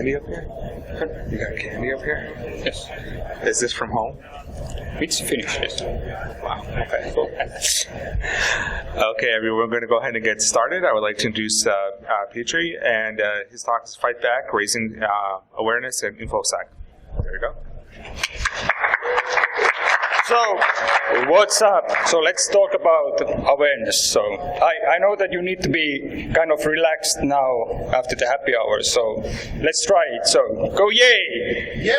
candy up here? You got candy up here? Yes. Is this from home? It's finished, yes. Wow, okay, cool. Okay, everyone, we're going to go ahead and get started. I would like to introduce Petri, and his talk is Fight Back, Raising Awareness in InfoSec. There you go. So, what's up? So let's talk about awareness. So, I know that you need to be kind of relaxed now after the happy hour, so let's try it. So, go yay! Yay!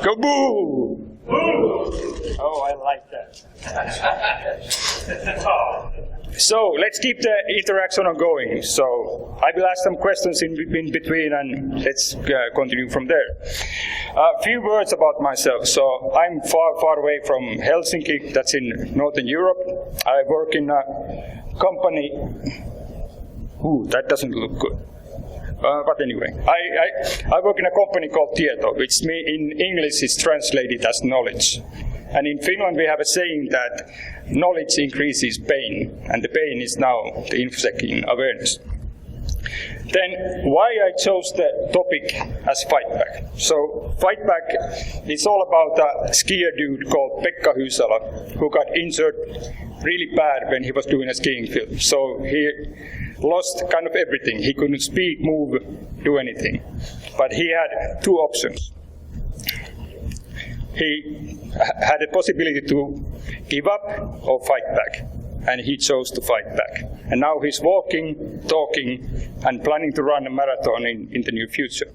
Go boo! Oh, I like that. So let's keep the interaction on going. So I will ask some questions in between, and let's continue from there. A few words about myself. So I'm far away from Helsinki. That's in Northern Europe. I work in a company. Ooh, that doesn't look good. But anyway, I work in a company called Tieto, which in English is translated as knowledge. And in Finland we have a saying that knowledge increases pain, and the pain is now the InfoSec in awareness. Then why I chose the topic as Fight Back. So Fight Back is all about a skier dude called Pekka Hyysala, who got injured really bad when he was doing a skiing film. So he lost kind of everything. He couldn't speak, move, do anything. But he had two options. He had a possibility to give up or fight back, and he chose to fight back. And now he's walking, talking, and planning to run a marathon in the near future.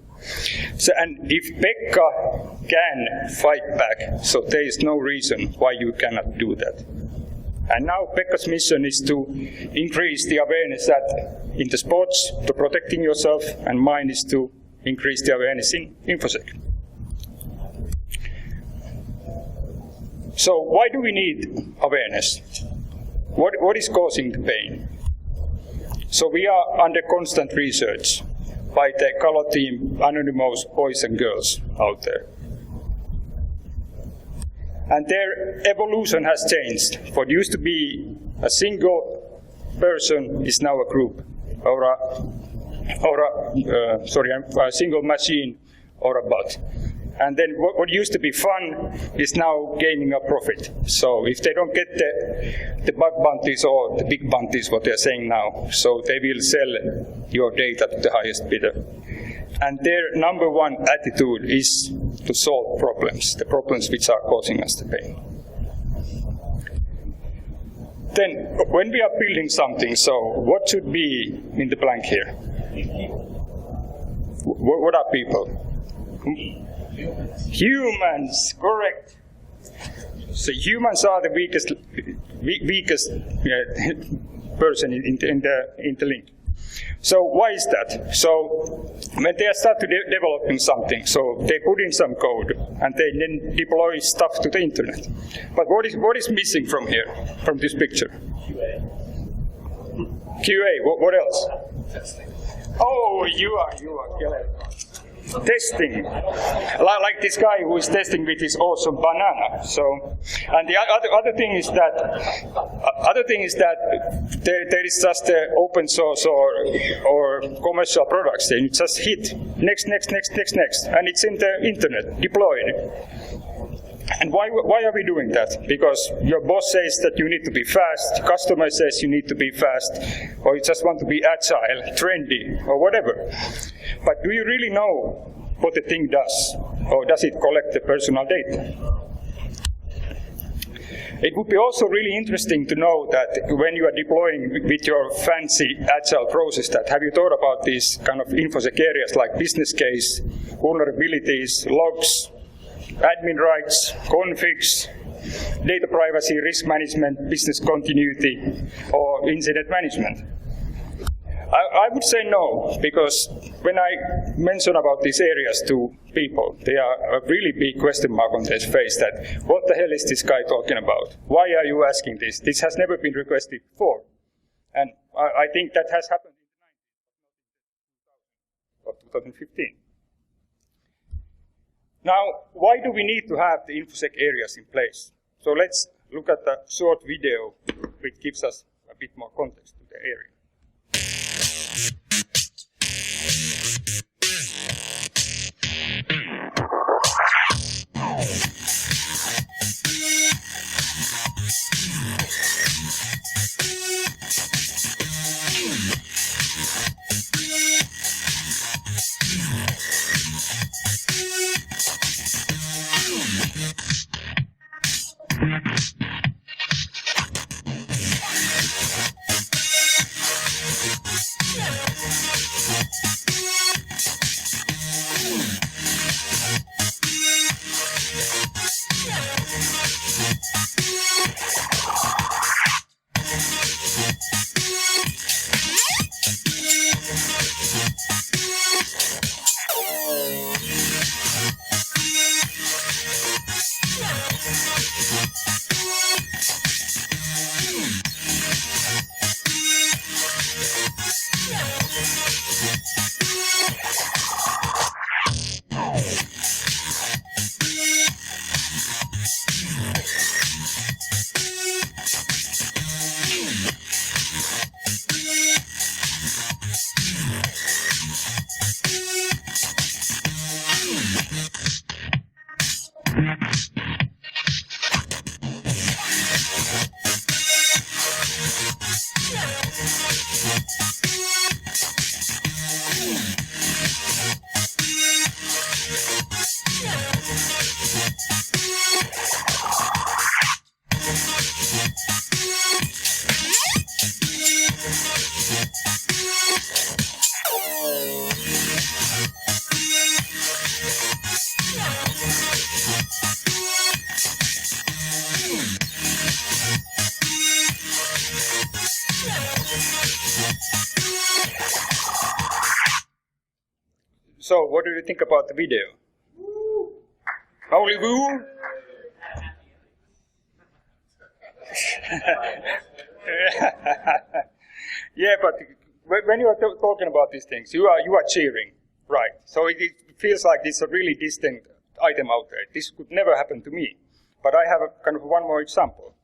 So, and if Pekka can fight back, so there is no reason why you cannot do that. And now Pekka's mission is to increase the awareness that in the sports, to protecting yourself, and mine is to increase the awareness in InfoSec. So why do we need awareness? What is causing the pain? So we are under constant research by the color team, anonymous boys and girls out there. And their evolution has changed. What used to be a single person is now a group, or a single machine or a bot. And then what used to be fun is now gaining a profit. So if they don't get the bug bounties or the big bounties, what they're saying now, so they will sell your data to the highest bidder. And their number one attitude is to solve problems, the problems which are causing us the pain. Then when we are building something, so what should be in the blank here? What are people? Humans, correct. So humans are the weakest person in the link. So why is that? So when they start to developing something, so they put in some code and they then deploy stuff to the internet. But what is missing from here, from this picture? QA. What else? Testing. Oh, you are killer. Testing, like this guy who is testing with his awesome banana. So, and the other thing is that there is just open source or commercial products. And you just hit next, and it's in the internet deployed. And why are we doing that? Because your boss says that you need to be fast, customer says you need to be fast, or you just want to be agile, trendy, or whatever. But do you really know what the thing does? Or does it collect the personal data? It would be also really interesting to know that when you are deploying with your fancy agile process, that have you thought about these kind of InfoSec areas like business case, vulnerabilities, logs, admin rights, configs, data privacy, risk management, business continuity, or incident management? I would say no, because when I mention about these areas to people, they are a really big question mark on their face that, what the hell is this guy talking about? Why are you asking this? This has never been requested before. And I think that has happened in the 90s or 2015. Now, why do we need to have the InfoSec areas in place? So let's look at the short video which gives us a bit more context to the area. So, what do you think about the video? Only woo? Yeah, but when you are talking about these things, you are cheering, right? So it feels like it's a really distinct item out there. This could never happen to me. But I have a kind of one more example.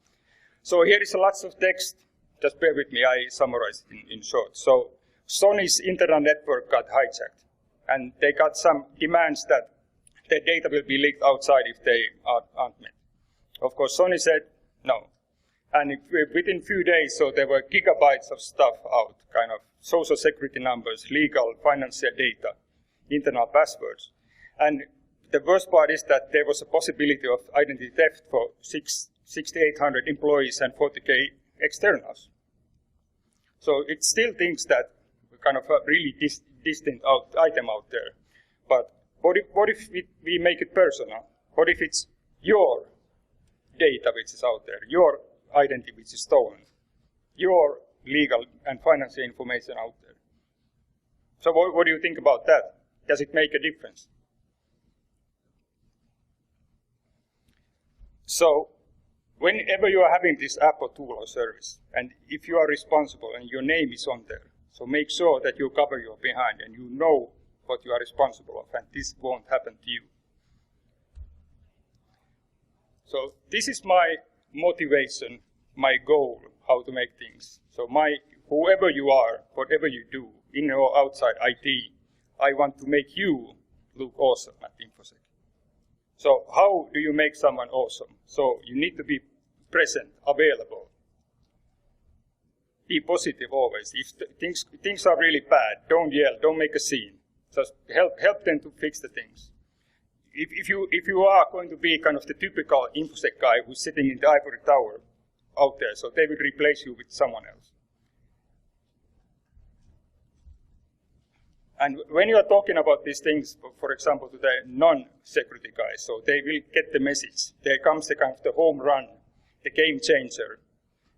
So here is lots of text. Just bear with me, I summarize it in short. So Sony's internet network got hijacked, and they got some demands that their data will be leaked outside if they aren't met. Of course, Sony said no. And within few days, so there were gigabytes of stuff out, kind of social security numbers, legal, financial data, internal passwords. And the worst part is that there was a possibility of identity theft for 6,800 employees and 40K externals. So it still thinks that kind of a really distant item out there. But what if we make it personal? What if it's your data which is out there, your identity which is stolen, your legal and financial information out there? So what do you think about that? Does it make a difference? So whenever you are having this app or tool or service, and if you are responsible and your name is on there, so make sure that you cover your behind and you know what you are responsible of, and this won't happen to you. So this is my motivation, my goal, how to make things. So whoever you are, whatever you do, in or outside IT, I want to make you look awesome at InfoSec. So how do you make someone awesome? So you need to be present, available. Be positive always. If things are really bad, don't yell, don't make a scene. Just help them to fix the things. If you are going to be kind of the typical InfoSec guy who's sitting in the ivory tower out there, so they will replace you with someone else. And when you are talking about these things, for example, to the non-security guys, so they will get the message. There comes the kind of the home run, the game changer.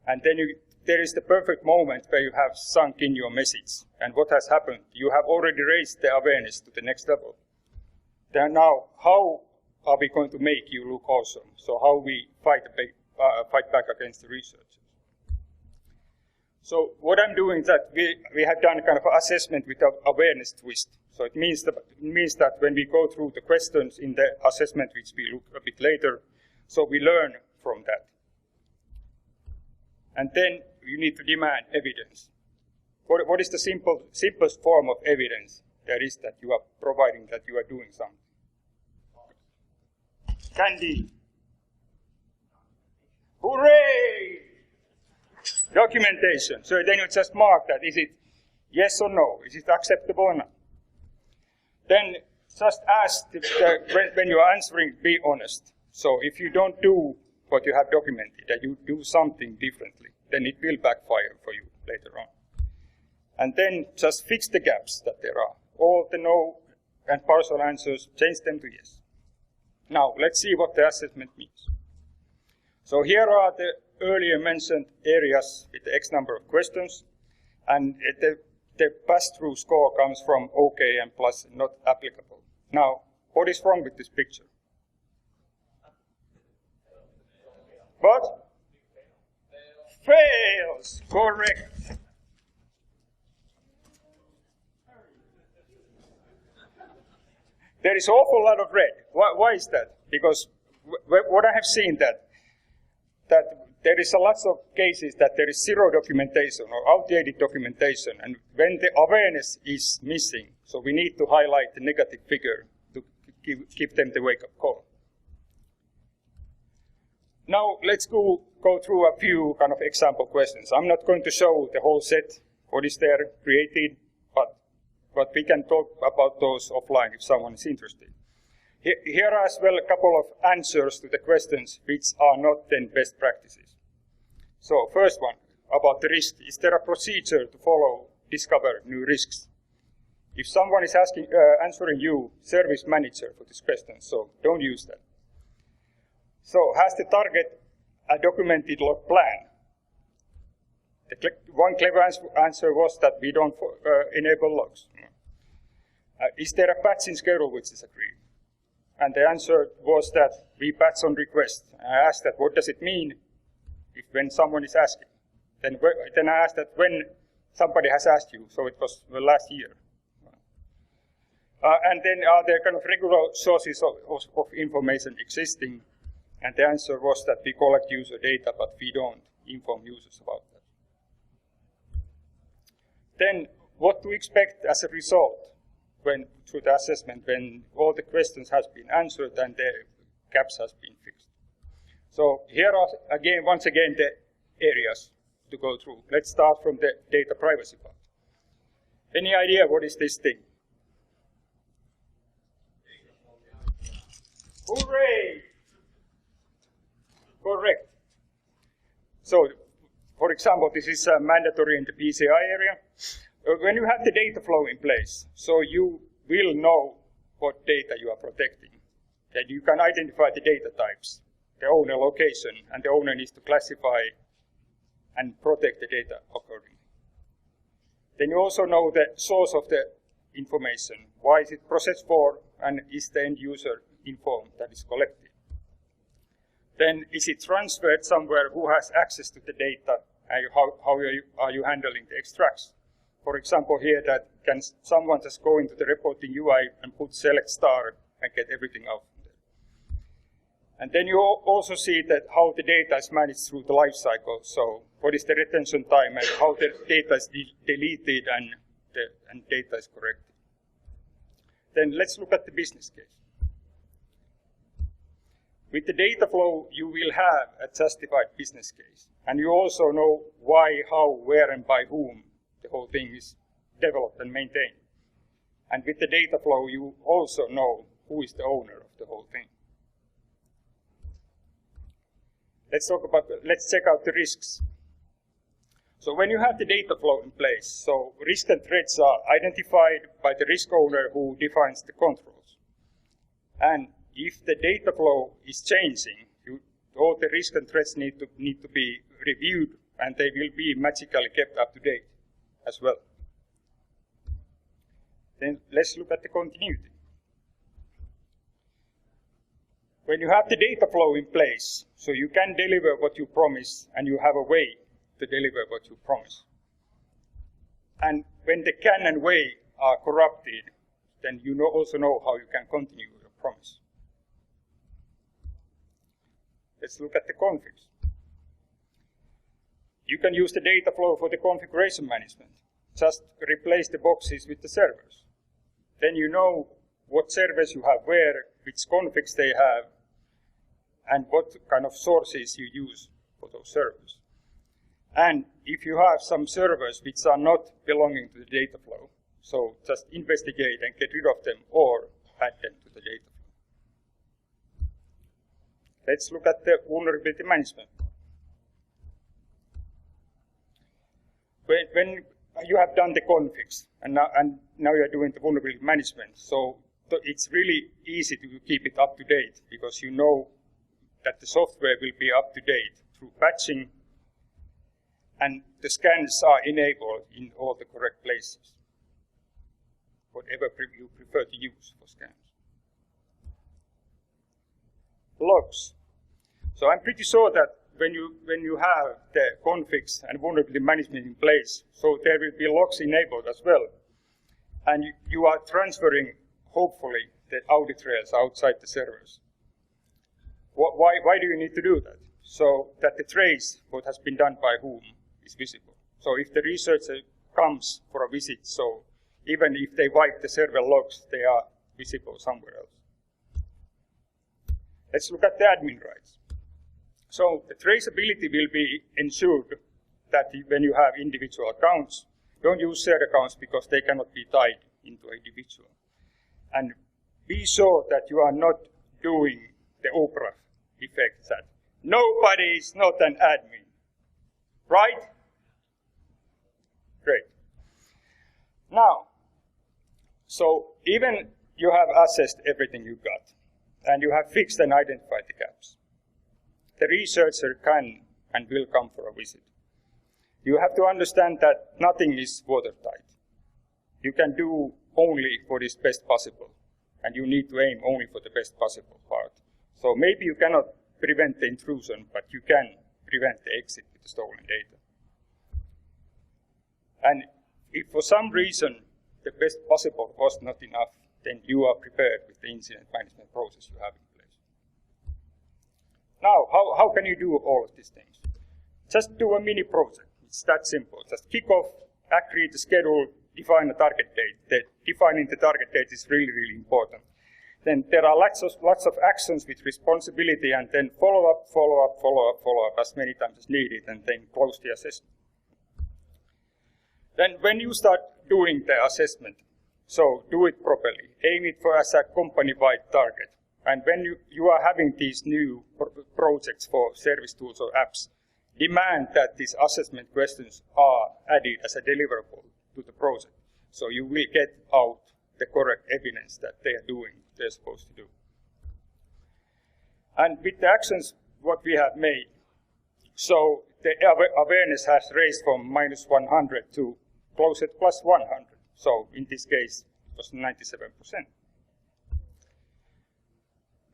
And then there is the perfect moment where you have sunk in your message. And what has happened? You have already raised the awareness to the next level. Then now, how are we going to make you look awesome? So how we fight back against the researchers? So what I'm doing is that we have done kind of an assessment with an awareness twist. So it means that when we go through the questions in the assessment, which we look a bit later, so we learn from that. And then you need to demand evidence. What is the simplest form of evidence? That is that you are providing that you are doing something. Candy. Hooray! Documentation. So then you just mark that. Is it yes or no? Is it acceptable or not? Then just ask, when you are answering, be honest. So if you don't do what you have documented, that you do something differently, then it will backfire for you later on. And then just fix the gaps that there are. All the no and partial answers, change them to yes. Now, let's see what the assessment means. So here are the earlier mentioned areas with the X number of questions, and the pass-through score comes from OK and plus, not applicable. Now, what is wrong with this picture? What? Fails, correct. There is an awful lot of red. Why is that? Because what I have seen that there is a lot of cases that there is zero documentation or outdated documentation, and when the awareness is missing, so we need to highlight the negative figure to give them the wake-up call. Now let's go through a few kind of example questions. I'm not going to show the whole set, what is there created, but we can talk about those offline if someone is interested. Here are as well a couple of answers to the questions which are not then best practices. So first one, about the risk. Is there a procedure to follow, discover new risks? If someone is answering you, service manager for this question, so don't use that. So has the target a documented log plan? One clever answer was that we don't enable logs. Is there a patching schedule which is agreed? And the answer was that we patch on request. I asked that, what does it mean when someone is asking? Then I asked that when somebody has asked you, so it was last year. And then are there kind of regular sources of information existing? And the answer was that we collect user data, but we don't inform users about that. Then what to expect as a result through the assessment when all the questions has been answered and the gaps has been fixed. So here are once again the areas to go through. Let's start from the data privacy part. Any idea what is this thing? Hooray! Correct. So, for example, this is mandatory in the PCI area. When you have the data flow in place, so you will know what data you are protecting. That you can identify the data types, the owner location, and the owner needs to classify and protect the data accordingly. Then you also know the source of the information. Why is it processed for, and is the end user informed that is collected? Then is it transferred somewhere? Who has access to the data? And how are you handling the extracts? For example, here that can someone just go into the reporting UI and put select star and get everything out from there. And then you also see that how the data is managed through the life cycle. So what is the retention time and how the data is deleted and data is corrected. Then let's look at the business case. With the data flow, you will have a justified business case. And you also know why, how, where, and by whom the whole thing is developed and maintained. And with the data flow, you also know who is the owner of the whole thing. Let's check out the risks. So when you have the data flow in place, so risks and threats are identified by the risk owner who defines the controls. And if the data flow is changing, all the risks and threats need to be reviewed, and they will be magically kept up to date as well. Then let's look at the continuity. When you have the data flow in place, so you can deliver what you promise, and you have a way to deliver what you promise. And when the can and way are corrupted, then you also know how you can continue your promise. Let's look at the configs. You can use the data flow for the configuration management. Just replace the boxes with the servers. Then you know what servers you have where, which configs they have, and what kind of sources you use for those servers. And if you have some servers which are not belonging to the data flow, so just investigate and get rid of them or add them to the data flow. Let's look at the vulnerability management. When you have done the configs and now you are doing the vulnerability management, so it's really easy to keep it up to date because you know that the software will be up to date through patching, and the scans are enabled in all the correct places, whatever you prefer to use for scans. Logs. So I'm pretty sure that when you have the configs and vulnerability management in place, so there will be logs enabled as well, and you are transferring, hopefully, the audit trails outside the servers. Why do you need to do that? So that the trace, what has been done by whom, is visible. So if the researcher comes for a visit, so even if they wipe the server logs, they are visible somewhere else. Let's look at the admin rights. So the traceability will be ensured that when you have individual accounts, don't use shared accounts because they cannot be tied into an individual. And be sure that you are not doing the Oprah effect, that nobody is not an admin. Right? Great. Now, so even you have assessed everything you got, and you have fixed and identified the gaps, the researcher can and will come for a visit. You have to understand that nothing is watertight. You can do only what is best possible, and you need to aim only for the best possible part. So maybe you cannot prevent the intrusion, but you can prevent the exit with the stolen data. And if for some reason the best possible was not enough, then you are prepared with the incident management process you have in place. Now, how can you do all of these things? Just do a mini project. It's that simple. Just kick off, agree the schedule, define a target date. Defining the target date is really, really important. Then there are lots of actions with responsibility, and then follow up as many times as needed, and then close the assessment. Then when you start doing the assessment, so do it properly. Aim it for as a company-wide target. And when you are having these new projects for service tools or apps, demand that these assessment questions are added as a deliverable to the project. So you will get out the correct evidence that they are doing what they're supposed to do. And with the actions what we have made, so the awareness has raised from -100 to closer to +100. So in this case, it was 97%.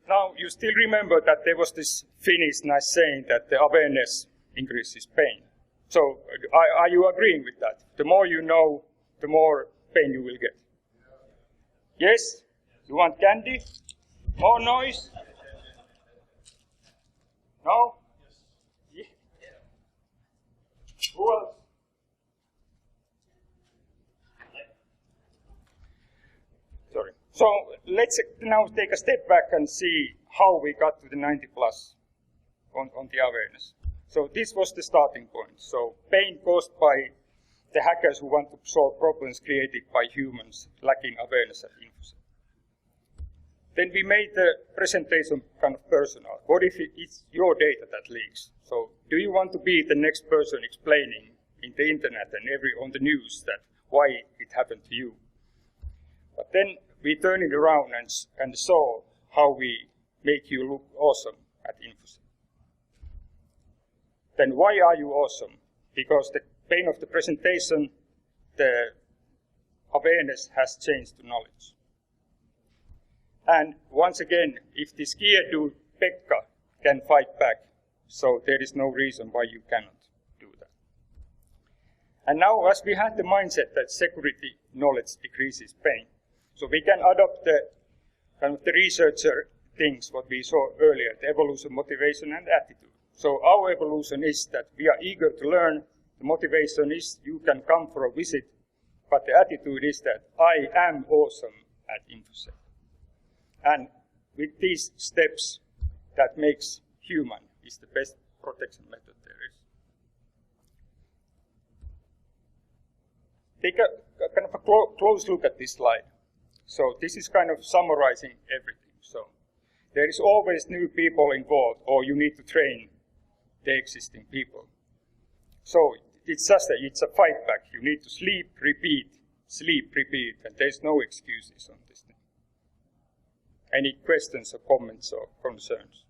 Now, you still remember that there was this Finnish nice saying that the awareness increases pain. So are you agreeing with that? The more you know, the more pain you will get. Yes? You want candy? More noise? No? Yeah. Who else? Sorry. So let's now take a step back and see how we got to the 90 plus on the awareness. So this was the starting point. So pain caused by the hackers who want to solve problems created by humans lacking awareness at InfoSec. Then we made the presentation kind of personal. What if it's your data that leaks? So do you want to be the next person explaining in the internet and on the news that why it happened to you? But then we turned it around and saw how we make you look awesome at InfoSec. Then why are you awesome? Because the pain of the presentation, the awareness has changed to knowledge. And once again, if the skier dude, Pekka, can fight back, so there is no reason why you cannot do that. And now, as we had the mindset that security knowledge decreases pain, so we can adopt the kind of the researcher things, what we saw earlier, the evolution, motivation, and attitude. So our evolution is that we are eager to learn. The motivation is you can come for a visit, but the attitude is that I am awesome at InfoSec. And with these steps, that makes human is the best protection method there is. take a kind of a close look at this slide. So this is kind of summarizing everything. So there is always new people involved, or you need to train the existing people. So it's just it's a fight back. You need to sleep, repeat, and there's no excuses on this thing. Any questions or comments or concerns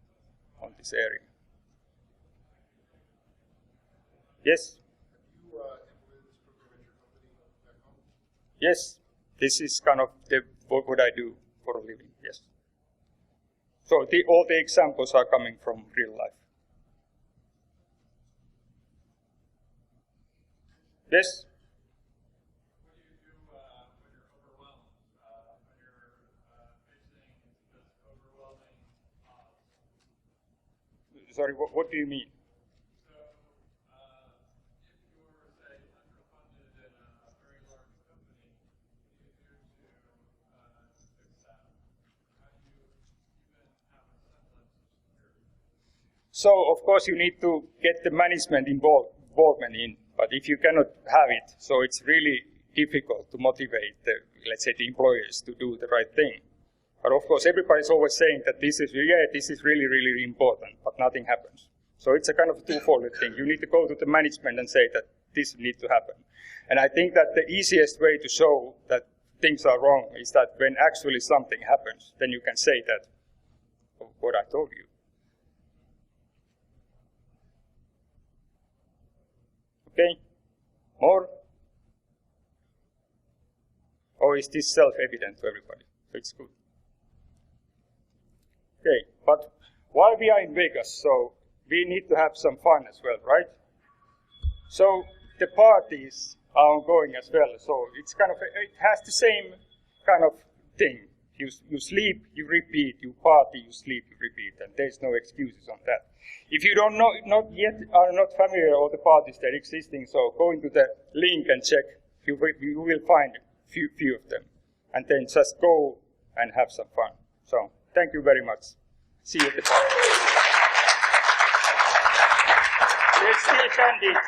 on this area? Yes? Yes, this is kind of what I do for a living, yes. So all the examples are coming from real life. Yes? What do you do when you're overwhelmed? When you're facing just overwhelming odds? Sorry, what do you mean? So, if you're, say, underfunded in a very large company, what do you do to fix that? How do you even have a semblance of security? So, of course, you need to get the management involvement in. But if you cannot have it, so it's really difficult to motivate, let's say, the employers to do the right thing. But of course, everybody's always saying that this is really, really important, but nothing happens. So it's a kind of twofold thing. You need to go to the management and say that this needs to happen. And I think that the easiest way to show that things are wrong is that when actually something happens, then you can say that, what I told you. Okay, more? Or is this self-evident to everybody? So it's good. Okay, but while we are in Vegas, so we need to have some fun as well, right? So the parties are ongoing as well. So it's kind of, it has the same kind of thing. You sleep, you repeat, you party, you sleep, you repeat, and there's no excuses on that. If you don't know, not yet are not familiar with the parties that are existing, so go into the link and check. You will find few of them, and then just go and have some fun. So thank you very much. See you at the party. There's still candy.